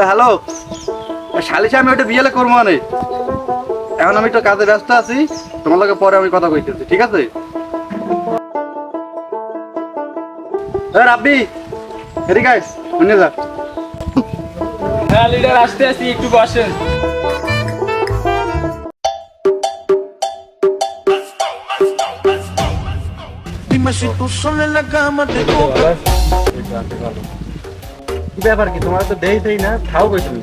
Hello শালিশা, আমি ওইটা বিয়েলে করবো মানে। এখন আমি একটু কাজে ব্যস্ত আছি, তোমার লগে পরে আমি কথা কইতেছি, ঠিক আছে? রাব্বি এদিকে আয়, শুনে যা। হ্যাঁ লিডার, আসতে আসি, একটু বসেন। কি ব্যাপার, কি তোমার তো দেই না, খাও কই তুমি?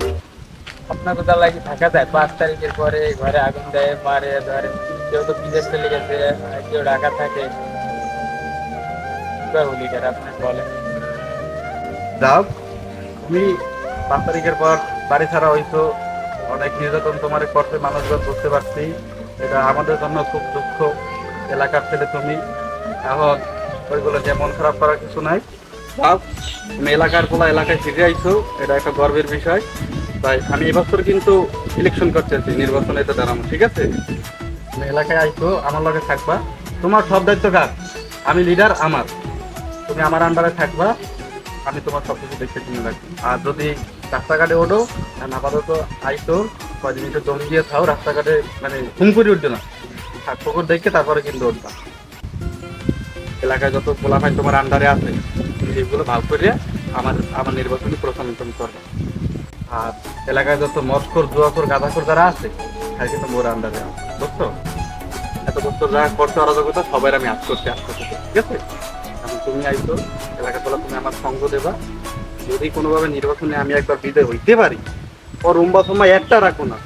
আপনার কোথাও লাগে থাকা যায়? 5 তারিখের পরে ঘরে আগুন দেয়, মারে ধরে। কেউ তো বিদেশ চলে গেছে, কেউ ঢাকা থাকে। লিডার আপনি বলেন। যাও, তুমি 5 তারিখের পর বাড়ি ছাড়া হইতো, অনেক নির্যাতন তোমার করতে মানুষজন, বুঝতে পারছি। এটা আমাদের জন্য খুব দুঃখ। এলাকার ছেলে তুমি, এখন ওইগুলো যে মন খারাপ করার কিছু নাই। যাও, তুমি এলাকার পোলা এলাকায় ফিরে আইছো, এটা একটা গর্বের বিষয়। তাই আমি এবছর কিন্তু ইলেকশন করতেছি, নির্বাচনে তো দাঁড়াবো, ঠিক আছে? তুমি এলাকায় আইছো, আমার লগে থাকবা। তোমার সব দায়িত্ব কাজ, আমি লিডার, আমার, তুমি আমার আন্ডারে থাকবা। আমি তোমার সব কিছু দেখতে চিনে রাখবো। আর যদি রাস্তাঘাটে ওঠো, আর আপাতত আইতো কয়দিন একটু দম দিয়ে থাও, রাস্তাঘাটে মানে ঘুম করে উঠবে না, পুকুর দেখে তারপরে কিন্তু উঠবা। এলাকায় যত পোলাপাই তোমার আন্ডারে আছে, তুমি এগুলো ভাগ করে আমার নির্বাচনী প্রশাসন করবে। আর এলাকায় যত মস্কর, জুয়াখোর, গাঁদাখোর যারা আছে, তারা কিন্তু মোর আন্ডারে আছে, বুঝছো? এত বছর যা করতে অরাজকতা সবাই আমি আজ করতে ঠিক আছে? এখন তুমি আইছো এলাকা তোলা, তুমি আমার সঙ্গ দেবা। যদি কোনোভাবে নির্বাচনে আমি একবার বিদায় হইতে পারি, ও রুম্বা সময় একটা রাখো না।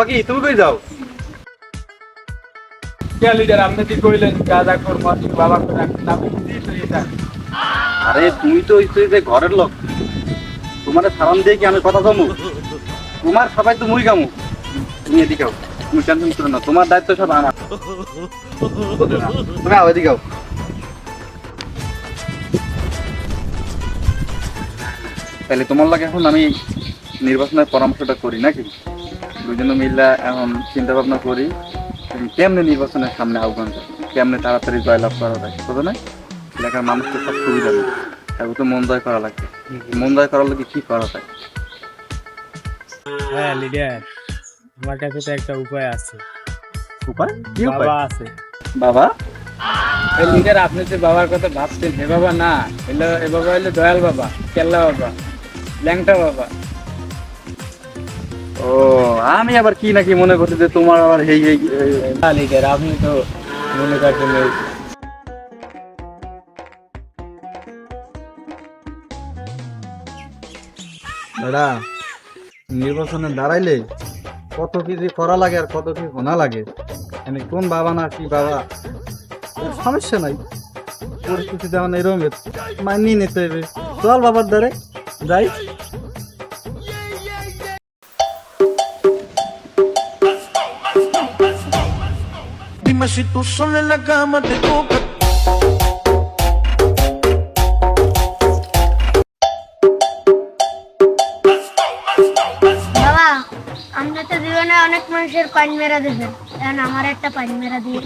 কি তুমি কই যাও? লিডার আপনি কি কইলেন গাঁজা খোর, মদ, বাবা খোর, আপনি আরে তুমি তো হইছো যে ঘরের লোক, তোমার সালাম দিয়ে কি আমি কথা কমু? তোমার সবাই তো মুই কামু। তুমি এদিকে আও, তুমি টেনশন করো না, তোমার দায়িত্ব সব আমার। তুমি আও, এদিকে আও। তাহলে তোমার লাগে এখন আমি নির্বাচনের পরামর্শটা করি নাকি? দুজনে মিল্লা এখন চিন্তা ভাবনা করি কেমনে নির্বাচনের সামনে আহ্বান করে, কেমনে তাড়াতাড়ি জয়লাভ করা যায়, বুঝো না? এলাকার মানুষকে সব সুবিধা নেই, তারপর তো মন জয় করা লাগবে। মন জয় করার লোকে কি করা যায়? হ্যাঁ লিডার, আমার কাছে তো একটা উপায় আছে। উপায়? কি উপায়? বাবা আছে। বাবা? লিডার আপনি যে বাবার কথা ভাবছেন, হে বাবা না, এ বাবা হইলো দয়াল বাবা, কেল্লা বাবা, ল্যাংটা বাবা। ও, আমি আবার কি নাকি মনে করছি যে তোমার আবার লিডার আপনি তো মনে করছেন দাদা, নির্বাচনে দাঁড়াইলে কত কি যে করা লাগে আর কত কি হোনা লাগে, মানে কোন বাবা না কি বাবা, সমস্যা নাই। পরিস্থিতি যেমন এরকম মানিয়ে নিতে হবে। চল বাবার দ্বারে যাই। Dime si tú sola en la cama te toca. বাবা, আমরা তো জীবনে অনেক মানুষের পান মেরা দিবেন, এখন আমার একটা পান মেরা দিয়ে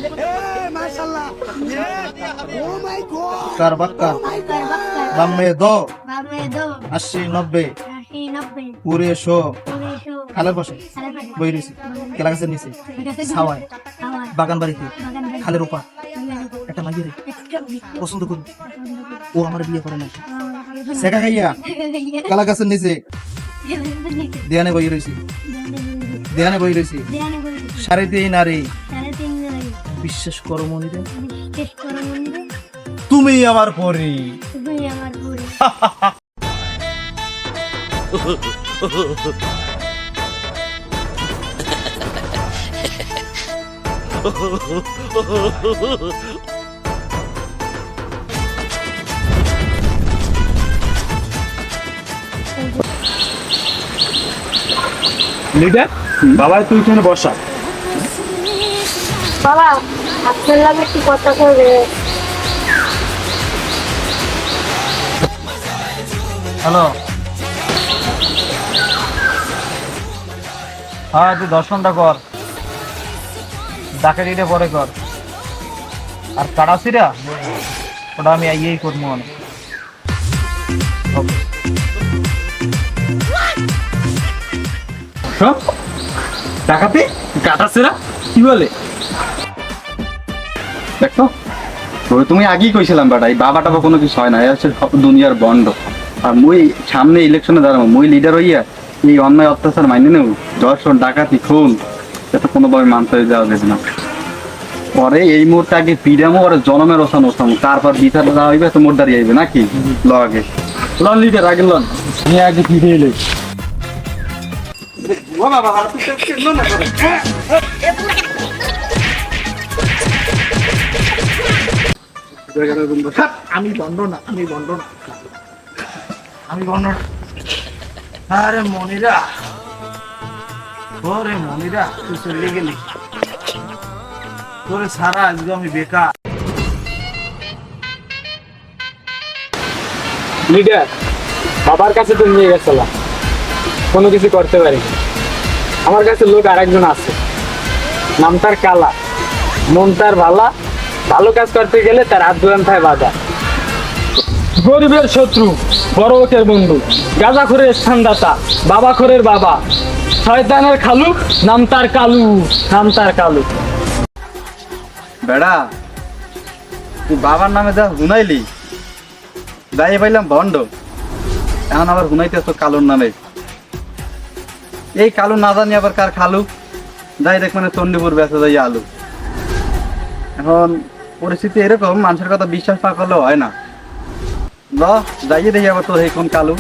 কার বাক্কা বামে দো বামে দো 80 90 80 90 পুরে শো 100 খালের পাশে বই রয়েছে, কেলা গাছের নিচে, ছাওয়ায়, বাগান বাড়িতে, খালের উপা একটা মাইয়ের পছন্দ করি, ও আমার বিয়ে করে না, শেখা খাইয়া কেলা গাছের নিচে দেয়ানে বই রয়েছে, দেয়ানে বই রয়েছে, 3.5 নারী, বিশ্বাস করো মনিরে, তুমি আমার পরি। লিডার বাবা তুই এখানে বসা। বাবা, আপনার লাগে একটু কথা করবে। হ্যালো, হ্যাঁ তুই দর্শনটা কর, ডাকাতিটা পরে কর, আর কাড়াছিরা ওটা আমি আইয়েই করবো। সব ডাকাতি কাটাছেরা কি বলে? দেখো ওই তুমি আগেই কইছিলাম বেটা এই বাবাটা বা কোনো কিছু হয় না, এ হচ্ছে সব দুনিয়ার বন্ড। আর মুই সামনে ইলেকশনে দাঁড়াবো, মুই লিডার হইয়া এই অন্যায় অত্যাচার মাইনে নেব, ধর্ষণ ডাকাতি খুন এটা কোনোভাবে মানতে যাওয়া যাবে না। পরে এই মুহূর্তে আগে পিডামো আর জনমের ওসান ওসাম, তারপর বিচার দেওয়া হইবে তো মোট দাঁড়িয়ে আইবে নাকি ল আগে লন লিডার আগে লন, নিয়ে আগে ফিরে এলে আমি বন্ধ না, আমি বন্ধ না, আমি বন্ধ না। আরে মনিরা, ওরে মনিরা, তুই চলে গেলি, তোরে সারা আজকে আমি বেকার। লিডার বাবার কাছে তো নিয়ে গেছিলাম, কোনো কিছু করতে পারি। আমার কাছে লোক আরেকজন আছে, নাম তার কালা, মন তার ভালা, ভালো কাজ করতে গেলে তার হাত দুরান্থায় বাধা। গরিবের শত্রু, বড় লোকের বন্ধু, গাঁজাখোরের স্থানদাতা, বাবাখোরের বাবা, শয়তানের খালু, নাম তার কালু, নাম তার কালু। বেড়া তুই বাবার নামে যা হুনাইলি, যাই পাইলাম ভণ্ড, এখন আবার হুনাইতে তো কালুর নামে। এই কালু না জানি আবার কার খালু, যাই দেখ মানে চণ্ডীপুর বেঁচে যাই আলু। এখন পরিস্থিতি এরকম, মানুষের কথা বিশ্বাস না করলে হয় না। যাইয়ে দেখি আবার তোর এই কোন কালু।